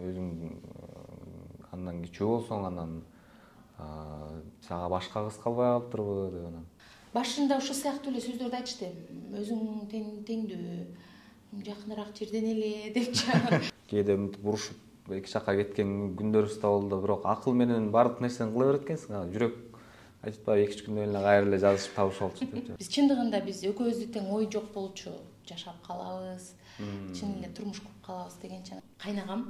өзүң андан кичүү болсоң анан сага башка кыз калбай калыптырбы деп анан. Башында ошол сыяктуу эле сөздөрдү айтышты. Өзүң теңдүү, жакыныраак жерден эле депчи. Кээде мынтип урушуп эки жакка кеткен күндөрүбүз да болду, бирок акыл менен баардык нерсени кыла берет экенсиң. Жүрөк айтпай 2-3 күндөн эле кайра эле жазышып табышып алчу депчи. Биз чындыгында биз экөөбүздү тең ой жок болчу, жашап калабыз, чын эле турмуш куруп калабыз дегенче кайнагам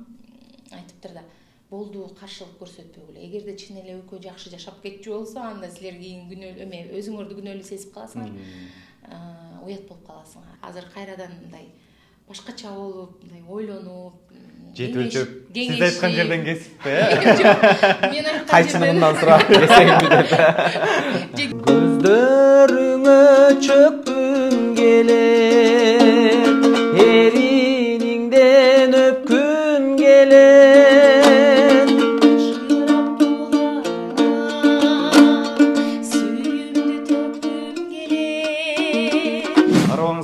айтыптыр да. Болду, каршылык көрсөтпөгүлө. Эгерде чын эле экөө жакшы жашап кетчү болсо, анда силер кийин күнөөлүү эме, өзүңөрдү күнөөлүү сезип каласыңар. Уят болуп каласыңар. Азыр кайрадан мындай башкача болуп, мындай ойлонуп, жет өлчөп, сиз айткан жерден кесиппи, э? Мен айткан кайчынымдан сурап кесеңби деп. Көздөрүңө чөккүм келет, эриниңден өпкүм келет.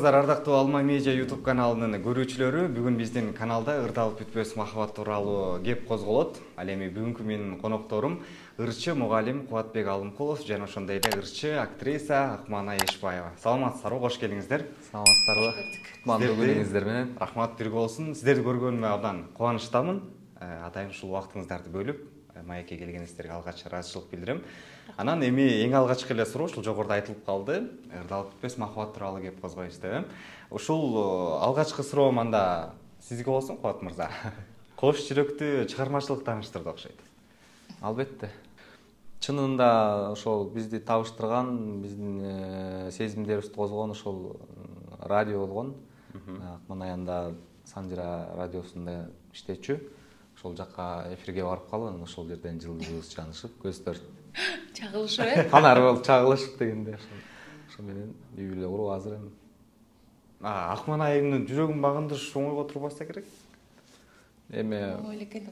Ардактуу Алма Медиа YouTube каналынын көрүүчүлөрү, бүгүн биздин каналда ырдалып бүтпөс махабат тууралуу кеп козголот. Ал эми бүгүнкү менин конокторум ырчы мугалим Кубатбек Алымкулов жана ошондой эле ырчы актриса Акмана Эшбаева. Саламатсыздарбы, кош келиңиздер. Саламатсыздарбы. Кутмандуу күнүңүздөр менен. Рахмат бирге болсун. Сиздерди көргөнүмө абдан кубанычтамын. Атайын ушул убактыңыздарды бөлүп маекке келгениңиздерге алгач ыраазычылык билдирем. Анан эми эң алгачкы эле суроо ушул жогоруда айтылып калды. Ырдалып бүтпөс махабат тууралуу кеп козгойбуз деп. Ушул алгачкы суроом анда сизге болсун, Кубат мырза. Кош жүрөктү чыгармачылык тааныштырды окшойт. Албетте. Чынында ошол бизди табыштырган, биздин сезимдерибизди козгогон ошол радио болгон. Акман аянда Санжира радиосунда иштечү. Ошол жакка эфирге барып калып, анан ошол жерден жылдыз чанышып, көздөр чагылышып, э? Канар болуп чагылышып дегенде ошо менен үй бүлө куруп азыр эми. Акман айымдын жүрөгүн багындырыш оңойго турбаса керек. Эми Оңой эле экен.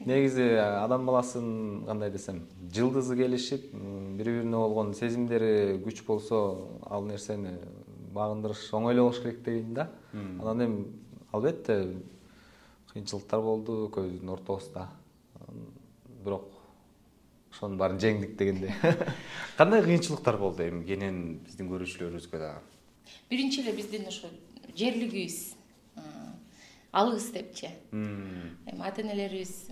негизи адам баласын кандай десем, жылдызы келишип, бири-бирине болгон сезимдери күч болсо, ал нерсени багындырыш оңой эле болуш керек дейм да. Анан эми албетте кыйынчылыктар болду экөөбүздүн ортобузда. Бирок ошонун баарын жеңдик дегендей. Кандай кыйынчылыктар болду эми кенен биздин көрүүчүлөрүбүзгө да? Биринчи эле биздин ошо жерлигибиз алыс депчи. Эми ата-энелерибиз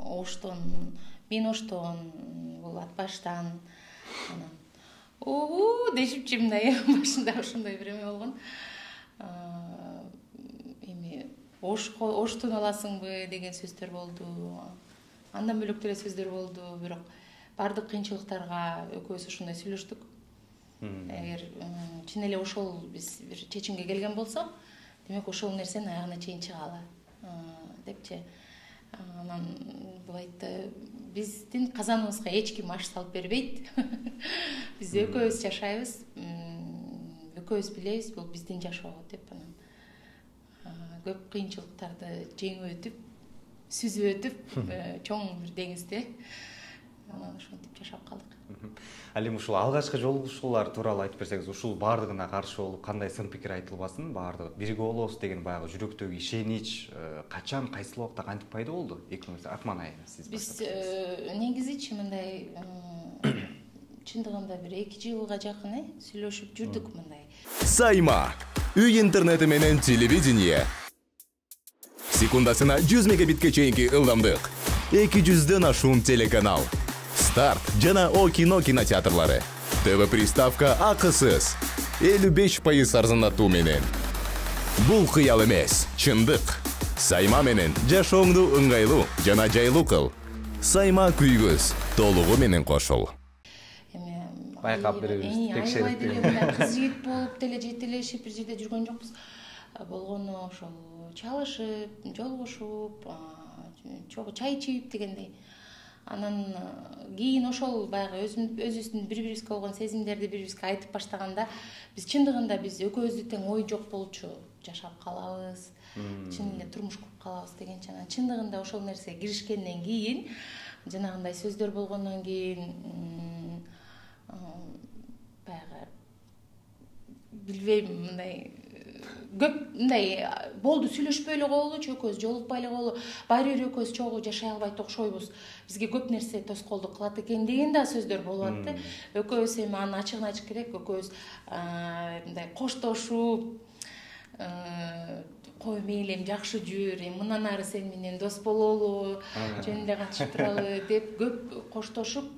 Оштон, мен Оштон, бул Атбаштан анан дешипчи мындай башында ошондой бир эме болгон. Эми Оштон аласыңбы деген сөздөр болду. Андан бөлөк деле сөздөр болду, бирок бардык кыйынчылыктарга экөөбүз ошондой сүйлөштүк. Эгер чын эле ошол биз бир чечимге келген болсок, демек ошол нерсенин аягына чейин чыгалы депчи. Анан бул айтты, биздин казаныбызга эч ким аш салып бербейт. Биз экөөбүз жашайбыз, экөөбүз билебиз, бул биздин жашоо деп анан көп кыйынчылыктарды жеңип өтүп, сүзүп өтүп, чоң бир деңизде анан ошентип жашап калдык. Ал эми ушул алгачкы жолугушуулар тууралуу айтып берсеңиз, ушул баардыгына каршы болуп кандай сын пикир айтылбасын, баардыгы бирге болобуз деген баягы жүрөктөгү ишенич качан, кайсыл убакта кантип пайда болду? Экөөңүз Акман айым сиз. Биз негизичи мындай чындыгында бир 2 жылга жакын сүйлөшүп жүрдүк мындай. Сайма. Үй интернети менен телевидение. Секундасына 100 мегабитке чейинки ылдамдык. 200дөн ашуун телеканал. Старт жана О кино кинотеатрлары. ТВ приставка акысыз. 55% арзандатуу менен. Бул кыял эмес, чындык. Сайма менен жашооңду ыңгайлуу жана жайлуу кыл. Сайма күйгөз, толугу менен кошул. Байкап беребиз, текшерип деле кыз жигит болуп деле жетелешип бир жерде жүргөн жокпуз. Болгону ошол чалышып, жолугушуп, чай ичип дегендей. Анан кийин ошол баягы өзүбүздүн бири-бирибизге болгон сезимдерди бири-бирибизге айтып баштаганда, биз чындыгында биз экөөбүздү тең ой жок болчу, жашап калабыз, чын эле турмуш куруп калабыз дегенче анан чындыгында ошол нерсеге киришкенден кийин, жанагындай сөздөр болгондон кийин баягы билбейм, мындай көп мындай болду сүйлөшпөй эле коелучу, экөөбүз жолукпай эле коелу, баары бир экөөбүз чогуу жашай албайт окшойбуз, бизге көп нерсе тоскоолдук кылат экен деген да сөздөр болуп атты. Экөөбүз эми аны ачыгын айтыш керек, экөөбүз мындай коштошуп, кой мейли эми жакшы жүр, эми мындан ары сен менен дос бололу, жөнүндө катышып туралы деп көп коштошуп,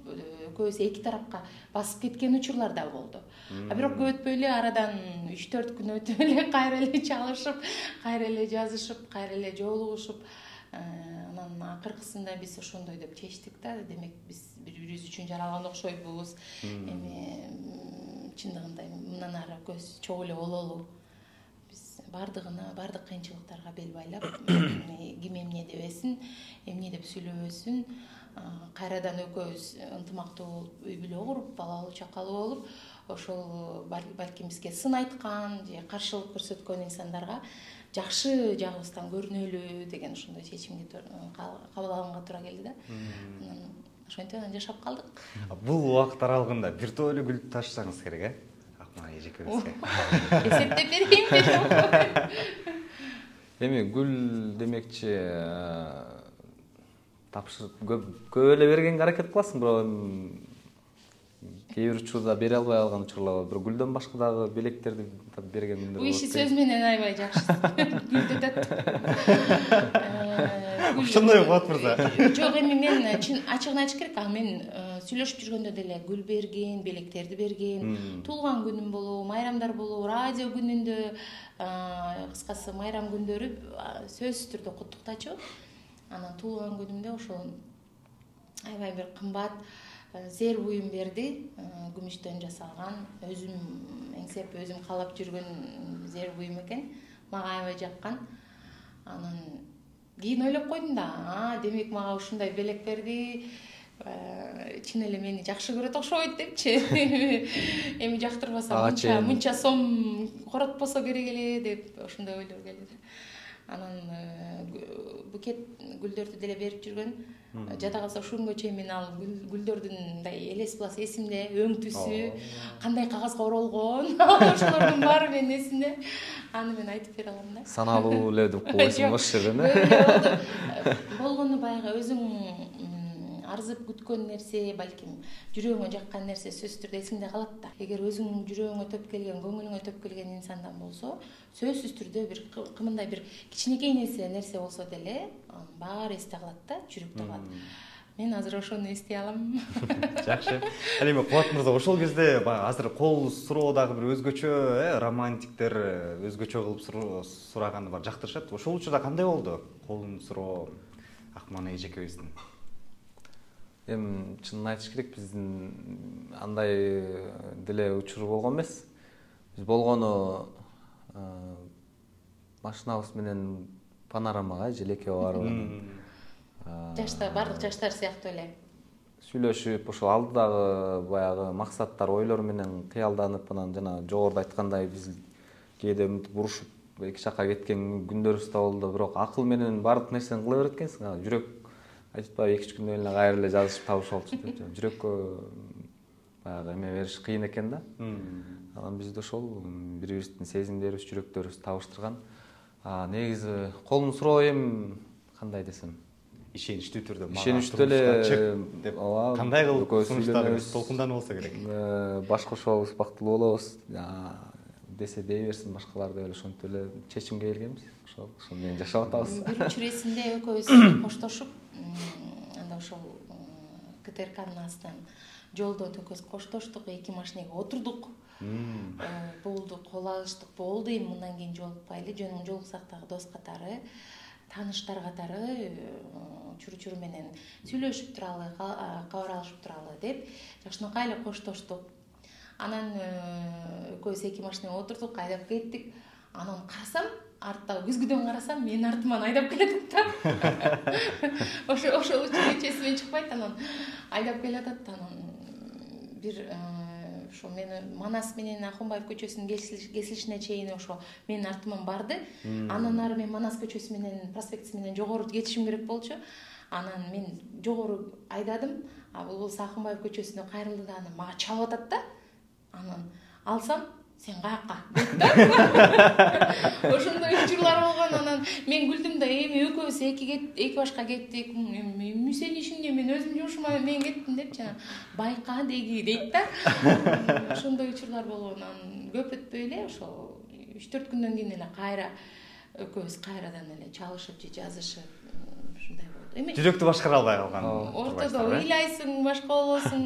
экөөбүз эки тарапка басып кеткен учурлар да болду. А бирок көп өтпөй эле арадан 3-4 күн өтүп эле кайра эле чалышып, кайра эле жазышып, кайра эле жолугушуп, анан акыркысында биз ошондой деп чечтик да, демек биз бири-бирибиз үчүн жаралган окшойбуз. Эми чындыгында мындан ары көз чогуу эле бололу. Биз бардык кыйынчылыктарга бел байлап, ким эмне дебесин, эмне деп сүйлөбөсүн, кайрадан экөөбүз ынтымактуу болуп, үй бүлө куруп, балалуу чакалуу болуп, ошол балким бизге сын айткан же каршылык көрсөткөн инсандарга жакшы жагыбыздан көрүнөлү деген ошондой чечимге кабыл алганга туура келди да. Ошентип анан жашап калдык. Бул убакыт аралыгында бир топ эле гүл ташысаңыз керек, Акман эжекебизге. Эсептеп берейинби? Эми гүл демекчи тапшырып көп эле бергенге аракет кыласың, бирок кээ бир учурда бере албай калган учурлар бар. Бирок гүлдөн башка дагы белектерди берген күндөр болот. Бул иши сөз менен аябай жакшы гүлдөтөт. Ошондой болот мырза. Жок, эми мен ачыгын айтыш керек, мен сүйлөшүп жүргөндө деле гүл берген, белектерди берген, туулган күнүм болобу, майрамдар болобу, радио күнүндө, кыскасы майрам күндөрү сөзсүз түрдө куттуктачу. Анан туулган күнүмдө ошол аябай бир кымбат зер буюм берди, күмүштөн жасалган, өзүм эңсеп, өзүм каалап жүргөн зер буюм экен, мага аябай жаккан. Анан кийин ойлоп койдум да, демек мага ушундай белек берди, чын эле мени жакшы көрөт окшойт депчи. Эми жактырбаса мынча сом коротпосо керек эле деп ошондой ойлор келди. Анан букет гүлдөрдү деле берип жүргөн. Жада калса ушул күнгө чейин мен ал гүлдөрдүн мындай элес буласы эсимде, өң түсү, кандай кагазга оролгон, ошолордун баары менин эсимде. Аны мен айтып бере алам да. Саналуу эле деп койсуң ошол жерден, э? Болгону баягы өзүң арзып күткөн нерсе, балким жүрөгүңө жаккан нерсе сөзсүз түрдө эсиңде калат да. Эгер өзүңүн жүрөгүңө төп келген, көңүлүңө төп келген инсандан болсо, сөзсүз түрдө бир кымындай бир кичинекей нерсе болсо деле, анын баары эсте калат да, жүрөктө калат. Мен азыр ошону эстей алам. Жакшы. Ал эми Кубат мырза, ошол кезде азыр кол суроо дагы бир өзгөчө, романтиктер өзгөчө кылып сураганы бар, жактырышат. Ошол учурда кандай болду? Колун суроо Акман эжекебиздин. Эми чынын айтыш керек, биздин андай деле учур болгон эмес. Биз болгону машинабыз менен панорамага, желекке барып, жашта бардык жаштар сыяктуу эле сүйлөшүп, ошол алдыдагы баягы максаттар, ойлор менен кыялданып, анан жана жогоруда айткандай биз кээде бурушуп эки жакка кеткен күндөрүбүз да болду. Бирок акыл менен бардык нерсени кыла берет экенсиң. Жүрөк айтпай 2-3 күндөн эле кайра эле жазышып табышып алчу деп. Жүрөккө баягы эме бериш кыйын экен да. Анан биз да ошол бири-бирибиздин сезимдерибиз, жүрөктөрүбүз табыштырган. Негизи колун суроо эми кандай десем, ишеничтүү түрдө ишеничтүү эле деп кандай кылып сунуштарыбыз толкунданып болсо керек. Баш кошобуз, бактылуу болобуз десе дей берсин башкалар деп эле ошентип эле чечимге келгенбиз. Ошол менен жашап атабыз. Бир учуресинде экөөбүз коштошуп, анда ошол КТРКнын астынан жолдо экөөбүз коштоштук, эки машинеге отурдук. Болду, кол алыштык, болду, эми мындан кийин жолукпайлы, жолуксак дагы дос катары, тааныштар катары чуру менен сүйлөшүп туралы, кабар алышып туралы деп жакшынакай эле коштоштук. Анан экөөбүз эки машинеге отурдук, айдап кеттик. Анан карасам, артта күзгүдөн карасам, менин артыман айдап келатат да. Ошол үчүн эсимден чыкпайт. Анан айдап келатат. Анан бир ошо мени Манас менен Ахунбаев көчөсүнүн кесилишине чейин ошо менин артыман барды. Андан ары мен Манас көчөсү менен, проспектиси менен жогору кетишим керек болчу. Анан мен жогору айдадым. Бул Ахунбаев көчөсүнө кайрылды да, анан мага чалып атат да. Анан алсам, сен каякка дейт да. Ошондой учурлар болгон. Анан мен күлдүм да, эми экөөбүз эки башка кеттик. Эми сенин ишиңде, мен өзүм жумушума мен кеттим деп жана байка деги дейт да. Ошондой учурлар болгон. Анан көп өтпөй эле ошол 3-4 күндөн кийин эле кайра экөөбүз кайрадан эле чалышып же жазышып ушундай болду. Эми жүрөктү башкара албай калган. Ортодо ыйлайсың, башка болосуң,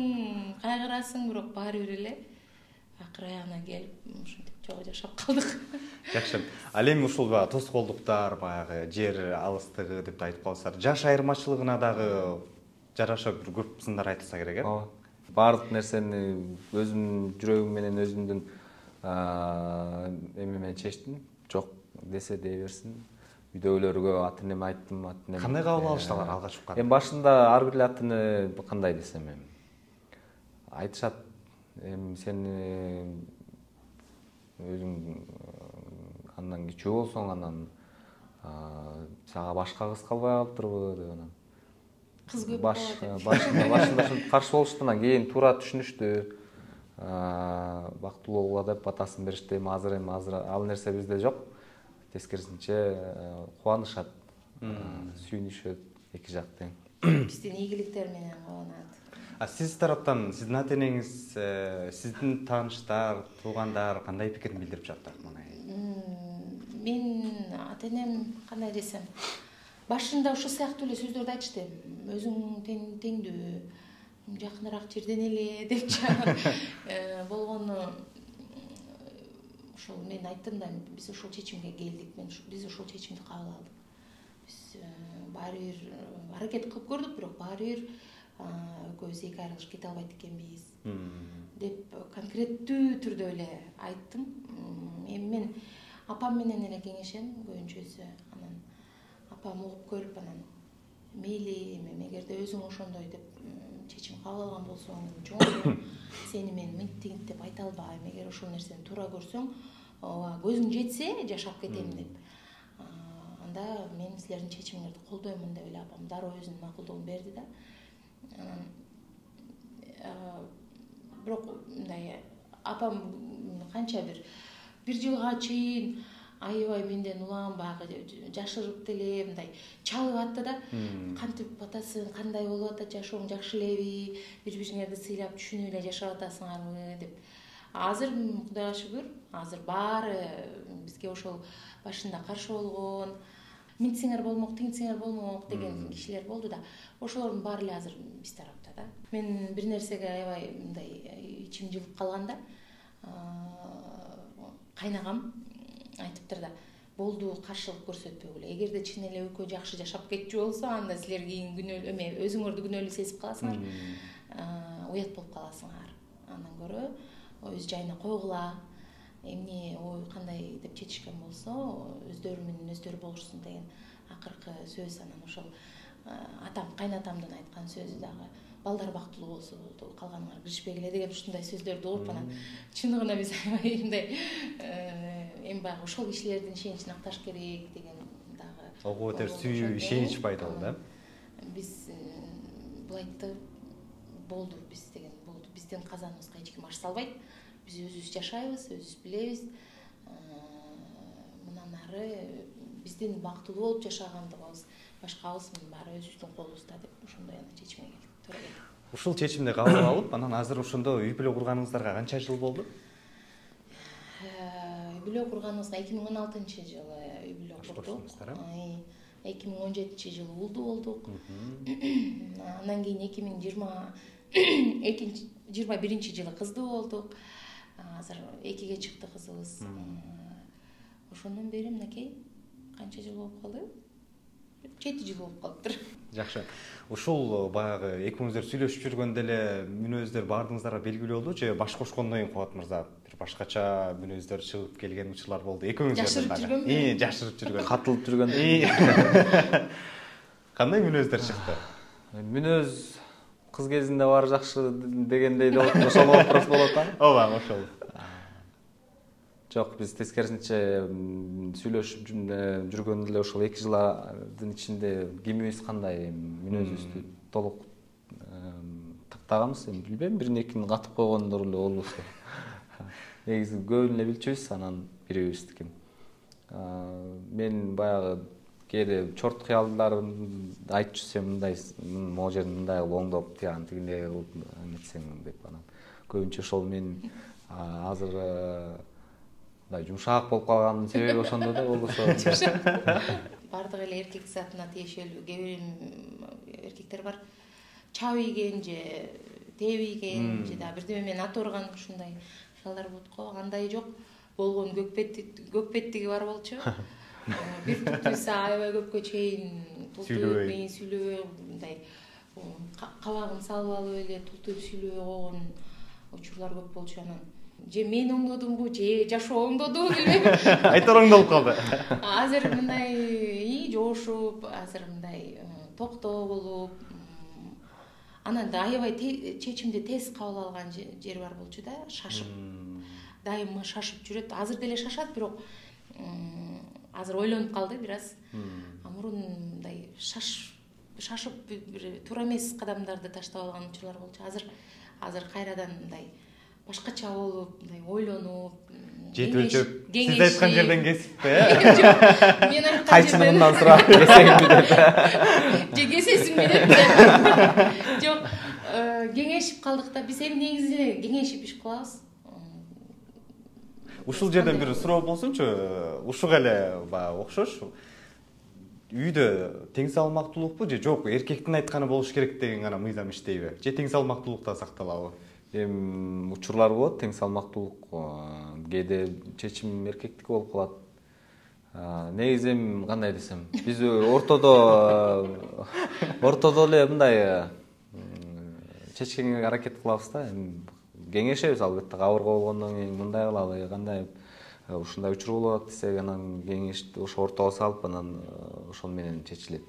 кайгырасың, бирок баары бир эле акыр аягына келип ушинтип чогуу жашап калдык. Жакшы. Ал эми ушул тоскоолдуктар, баягы жер алыстыгы деп айтып калсаар, жаш айырмачылыгына дагы жараша бир көп сындар айтылса керек, э? Ооба. Бардык нерсени өзүмдүн жүрөгүм менен өзүмдүн эми менен чечтим. Жок десе дей берсин. Үйдөгүлөргө ата энеме айттым, ата энем. Кандай кабыл алыштылар алгач укканда? Эми башында ар бир ата эне кандай десем эми айтышат, эми сен өзүң андан кичүү болсоң, анан сага башка кыз калбай калыптырбы деп анан. Кыз көп Башында каршы болушту, анан кийин туура түшүнүштү. Бактылуу болгула деп батасын беришти. Азыр ал нерсе бизде жок. Тескерисинче кубанышат, сүйүнүшөт эки жак тең. Биздин ийгиликтер менен кубанат. Сиз тараптан, сиздин ата энеңиз, сиздин тааныштар, туугандар кандай пикирин билдирип жатат мына? Мен ата энем кандай десем, башында ушул сыяктуу эле сөздөрдү айтышты. Өзүң теңдүү, жакыныраак жерден эле деп болгону. Ошол мен айттым да, биз ушул чечимге келдик. Биз ушул чечимди кабыл алдык. Биз баары бир аракет кылып көрдүк, бирок баары бир экөөбүз эки айрылышып кете албайт экенбиз деп конкреттүү түрдө эле айттым. Эми мен апам менен эле кеңешем көбүнчөсү. Анан апам угуп көрүп, анан мейли, эми эгерде өзүң ошондой деп чечим кабыл алган болсоң, чоң сени мен мынтип деп айта албайм. Эгер ошол нерсени туура көрсөң, ооба көзүң жетсе жашап кетем деп. Анда мен силердин чечимиңерди колдоймун деп эле апам дароо өзүнүн макулдугун берди да. Анан бирок мындай апам канча бир жылга чейин аябай менден улам баягы жашырып деле мындай чалып атты да. Кантип атасың, кандай болуп атат жашооң, жакшы элеби, бири-бириңерди сыйлап түшүнүп эле жашап атасыңарбы деп. Азыр Кудайга шүгүр, азыр баары бизге ошол башында каршы болгон, мынтсеңер болмок, тиңсеңер болмок деген кишилер болду да. Ошолордун баары эле азыр биз тарапта да. Мен бир нерсеге аябай мындай ичим жылып калганда, кайнагам айтыптыр да, болду каршылык көрсөтпөгүлө. Эгерде чын эле экөө жакшы жашап кетчү болсо, анда силер кийин күнөө өзүңөрдү күнөөлүү сезип каласыңар, уят болуп каласыңар. Андан көрө өз жайына койгула, эмне ой кандай деп чечишкен болсо, өздөрү менен өздөрү болушсун деген акыркы сөз. Анан ошол атам, кайнатамдын айткан сөзү дагы, балдар бактылуу болсо болду, калганыңар киришпегиле деген ушундай сөздөрдү угуп, анан чындыгында биз аябай мындай эми баягы ошол кишилердин ишеничин акташ керек деген дагы. Ого, өтө сүйүү, ишенич пайдалуу да. Биз булайтты болду, биз деген болду. Биздин казаныбызга эч ким аш салбайт. Биз өзүбүз жашайбыз, өзүбүз билебиз. Мындан ары биздин бактылуу болуп жашагандыгыбыз, башкабыздын баары өзүбүздүн колубузда деп ошондой чечимге келдик. Ушул чечимди кабыл алып, анан азыр ошондо үй бүлө курганыңыздарга канча жыл болду? Үй бүлө курганыбызга 2016-жылы үй бүлө курдук. 2017-жылы улдуу болдук. Андан кийин 2021-жылы кыздуу болдук. Азыр 2ге чыкты кызыбыз. Ошондон бери мынакей канча жыл болуп калды? 7 жыл болуп калыптыр. Жакшы. Ушул баягы экөөңүздөр сүйлөшүп жүргөндө эле мүнөздөр баардыгыңыздарга белгилүү болду же баш кошкондон кийин Кубат мырза бир башкача мүнөздөр чыгып келген учурлар болду? Экөөңүздөр жашырып жүргөн. Катылып жүргөн. Кандай мүнөздөр чыкты? Мүнөз кыз кезинде баары жакшы дегендей ошол вопрос болот а? Ооба, ошол. Жок, биз тескерисинче сүйлөшүп жүргөндө эле ошол 2 жылдын ичинде кимибиз кандай мүнөзүбүздү толук тактаганбыз. Эми билбейм, бирин экини катып койгондор эле болбосо. негизи көбүн эле билчүбүз, анан бирөөбүздүкүн. Мен баягы кээде чорт кыялдарымды айтып жүрсөм, мындай могу жерин мындай кылып оңдоп, тиган тигиндей кылып эметсең деп анан көбүнчө ошол мен азыр мындай жумшак болуп калганымдын себеби ошондо да болбосо. Бардык эле эркек затына тиешелүү кээ бир эркектер бар. Чабыйген же тебийген же да бирдеме менен ата урган ушундай кыялдар болот го. Андай жок. Болгон көкпеттиги бар болчу. Бир түтүсү аябай көпкө чейин тултуп сүйлөбөй мындай кабагын салып алып эле тултуп сүйлөбөй койгон учурлар көп болчу. Анан же мен оңдодумбу же жашоо оңдоду билбейм. Айтор оңдолуп калды. Азыр мындай жошуп, азыр мындай токтоо болуп, анан да аябай чечимди тез кабыл алган жер бар болчу да, шашып. Дайыма шашып жүрөт. Азыр деле шашат, бирок азыр ойлонуп калды бир аз. Мурун мындай шашып бир туура эмес кадамдарды таштап алган учурлар болчу. Азыр кайрадан мындай башкача болуп, мындай ойлонуп, жети өлчөп, сиз айткан жерден кесиппи, Мен айткан кайчынымдан сурап кесеңби деп. Же кесесиңби деп. Жок, кеңешип калдык да. Биз эми негизи кеңешип иш кылабыз. Ушул жерден бир суроо болсунчу, ушуга эле баягы окшош. Үйдө тең салмактуулукпу же жок, эркектин айтканы болуш керек деген гана мыйзам иштейби? Же тең салмактуулукта сакталабы? Учурлар болот, тең салмактуулук кээде чечим эркектики болуп калат. Негизи кандай десем, биз ортодо эле мындай чечкенге аракет кылабыз да. Кеңешебиз албетте, кабырга болгондон кийин мындай кылалы, кандай ушундай учур болуп атат десек, анан кеңешти ошо ортого салып, анан ошол менен чечилет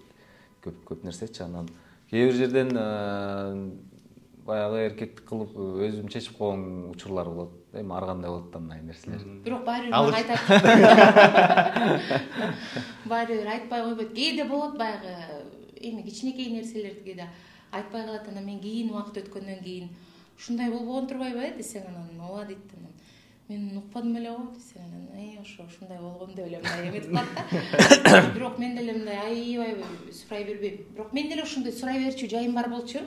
көп нерсечи. Анан кээ бир жерден баягы эркектик кылып өзүм чечип койгон учурлар болот. Эми ар кандай болот да мындай нерселер. Бирок баары бир айтат. Баары бир айтпай койбойт. Кээде болот баягы эми кичинекей нерселерди кээде айтпай калат. Анан мен кийин убакыт өткөндөн кийин ушундай болбогон турбайбы десең, анан ооба дейт. Мен укпадым эле го десең, анан ушундай болгон деп эле мындай эметип калат да. Бирок мен деле мындай аябай сурай бербейм. Бирок мен деле ушундай сурай берчү жайым бар болчу.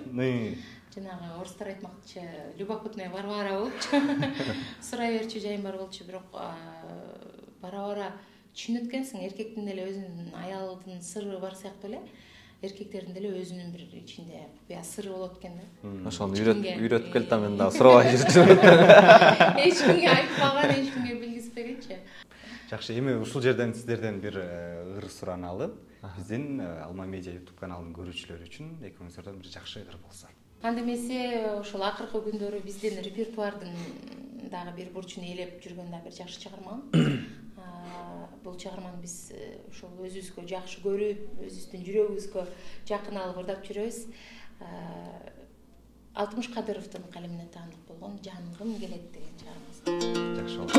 Жанагы орустар айтмакчы, любопытная Варвара болчу. Сурай берчү жайым бар болчу, бирок бара-бара түшүнөт экенсиң, эркектин деле өзүнүн аялдын сыры бар сыяктуу эле. Эркектердин деле өзүнүн бир ичинде купуя сыры болот экен да. Ошону үйрөтүп келип мен дагы сурабай жүрчүмүн. Эч кимге айтпаган, эч кимге билгизбегенчи. Жакшы, эми ушул жерден сиздерден бир ыр сураналы. Биздин Алма Медиа YouTube каналынын көрүүчүлөрү үчүн экөөңүзөрдөн бир жакшы ыр болсо. Анда эмесе ошол акыркы күндөрү биздин репертуардын дагы бир бурчун ээлеп жүргөн да бир жакшы чыгарма. Бул чыгарманы биз ошол өзүбүзгө жакшы көрүп, өзүбүздүн жүрөгүбүзгө жакын алып ырдап жүрөбүз. Алтымыш Кадыровдун калемине таандык болгон Жангым келет деген чыгармасы. Жакшы болду.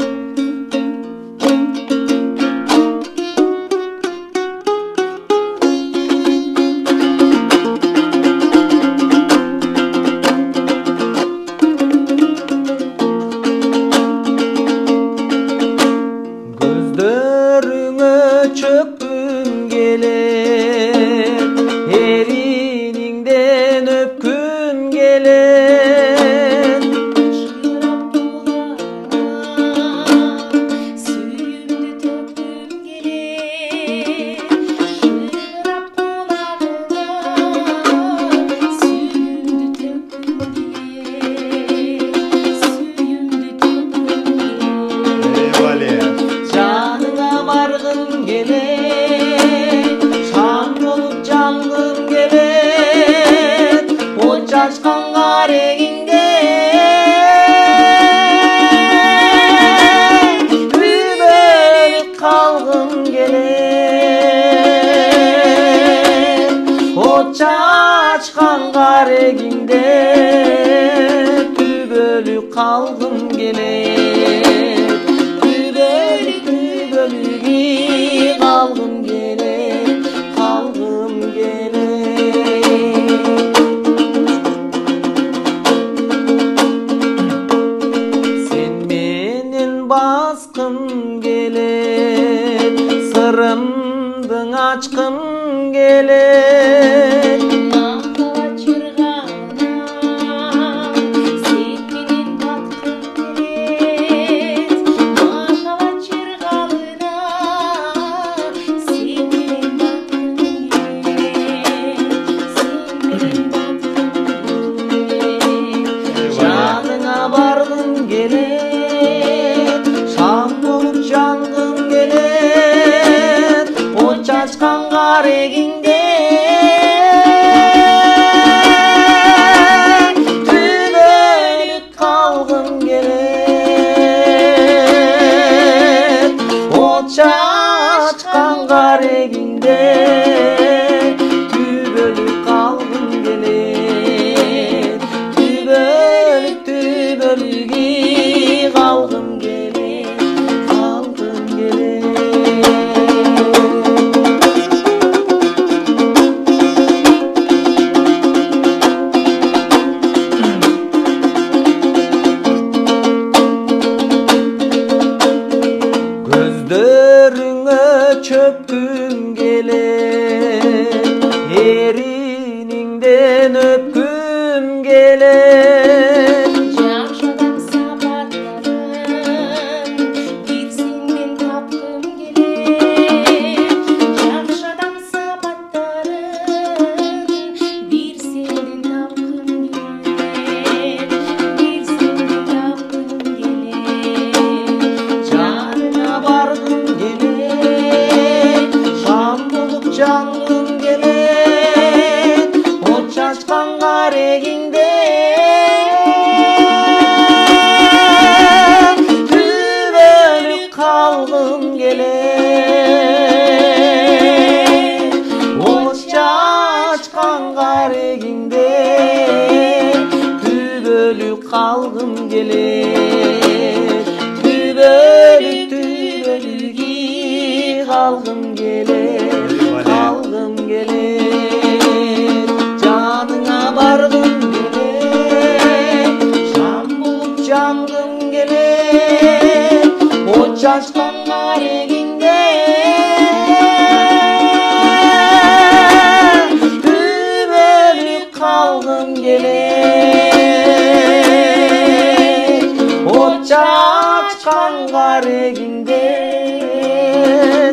Çaçkan gareginde tübölü kalgım gelir, tübölü kalgım gelir, kalgım gelir. Sen benim сырымдың ачқым келет. Махаббат жырғалына сен менен батқым келет. Махаббат жырғалына сен менен батқым келет. Сен менен батқым келет. Жаныңа барғым келет, шам болып жанғым келет, от шашқан қарегіңде түбөлүп қалғым келет, от шашқан қарегіңде түбөлүп қалғым келет, түбөлүгі қалғым келет, қалғым келет. Көздөрүңө чөккүм келет, эриніңден өпкүм келет. Жакшы адам сапаттарын бир сенден тапкым келет. Жакшы адам сапаттарын бир сенден тапкым келет. Бир сенден тапкым келет. Жаныңа барғым келет, шам болып жанғым келет, от шашқан қарегіңде түбөлүп қалғым келет, от шашқан қарегіңде түбөлүп қалғым келет, түбөлүгі қалғым келет, қалғым келет. Жаныңа барғым келет, шам болып жанғым келет, от шашқан қарегіңде түбөлүп қалғым келет, от шашқан қарегіңде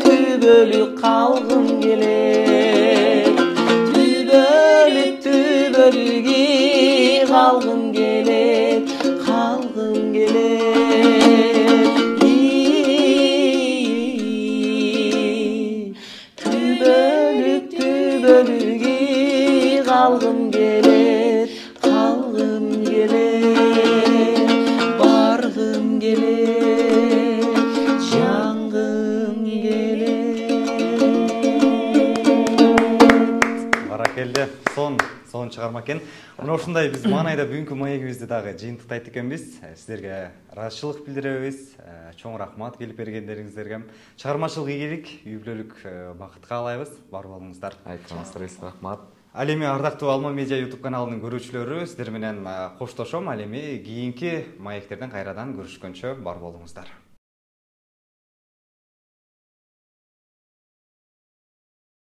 түбөлүп қалғым келет, түбөлүгі қалғым келет, қалғым келет. Түбөлүгі қалғым келет, қалғым келет, барғым келет, жанғым келет. Баракелде, son чыгарма экен. Мына ушундай биз маанайда бүгүнкү маегибизди дагы жыйынтыктайт экенбиз. Сиздерге ыраазычылык билдиребиз. Чоң рахмат келип бергендериңиздерге. Чыгармачылык ийгилик, үй бүлөлүк бакыт каалайбыз. Бар болуңуздар. Айтканыңыздарга рахмат. Ал эми ардактуу Алма Медиа YouTube каналынын көрүүчүлөрү, сиздер менен коштошом. Ал эми кийинки маектерден кайрадан көрүшкөнчө бар болуңуздар.